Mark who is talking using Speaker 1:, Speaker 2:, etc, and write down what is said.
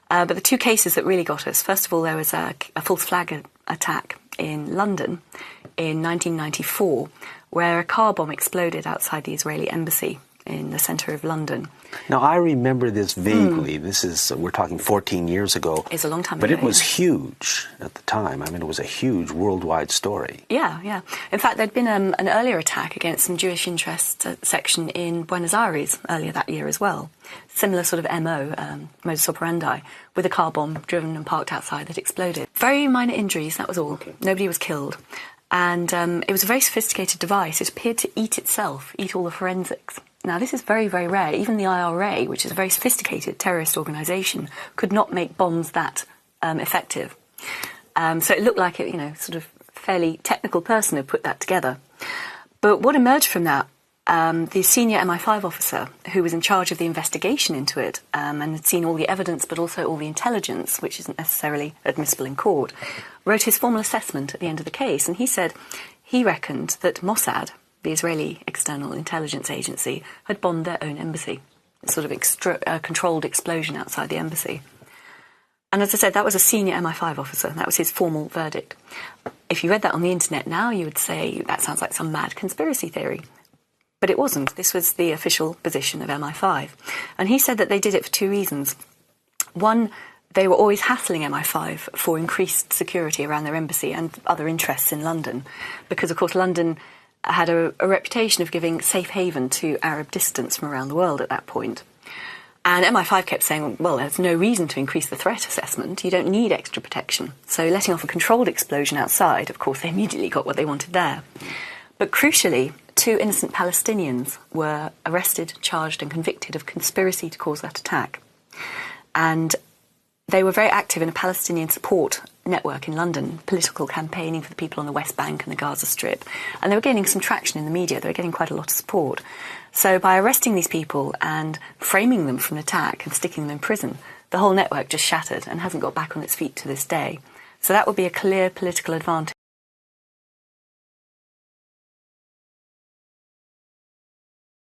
Speaker 1: But the two cases that really got us, first of all, there was a false flag attack in London in 1994, where a car bomb exploded outside the Israeli embassy in the centre of London.
Speaker 2: Now, I remember this vaguely. We're talking 14 years ago.
Speaker 1: It's a long time
Speaker 2: but
Speaker 1: ago.
Speaker 2: But it was huge at the time. I mean, it was a huge worldwide story.
Speaker 1: Yeah. In fact, there'd been an earlier attack against some Jewish interest section in Buenos Aires earlier that year as well. Similar sort of modus operandi, with a car bomb driven and parked outside that exploded. Very minor injuries, that was all. Okay. Nobody was killed. And it was a very sophisticated device. It appeared to eat itself, eat all the forensics. Now, this is very, very rare. Even the IRA, which is a very sophisticated terrorist organisation, could not make bombs that effective. So it looked like sort of fairly technical person had put that together. But what emerged from that, the senior MI5 officer who was in charge of the investigation into it and had seen all the evidence but also all the intelligence, which isn't necessarily admissible in court, wrote his formal assessment at the end of the case. And he said he reckoned that Mossad, the Israeli External Intelligence Agency, had bombed their own embassy. A sort of controlled explosion outside the embassy. And as I said, that was a senior MI5 officer. That was his formal verdict. If you read that on the internet now, you would say that sounds like some mad conspiracy theory. But it wasn't. This was the official position of MI5. And he said that they did it for two reasons. One, they were always hassling MI5 for increased security around their embassy and other interests in London. Because, of course, London had a reputation of giving safe haven to Arab dissidents from around the world at that point. And MI5 kept saying, well, there's no reason to increase the threat assessment. You don't need extra protection. So letting off a controlled explosion outside, of course, they immediately got what they wanted there. But crucially, two innocent Palestinians were arrested, charged and convicted of conspiracy to cause that attack. And they were very active in a Palestinian support network in London, political campaigning for the people on the West Bank and the Gaza Strip. And they were gaining some traction in the media. They were getting quite a lot of support. So by arresting these people and framing them for an attack and sticking them in prison, the whole network just shattered and hasn't got back on its feet to this day. So that would be a clear political advantage.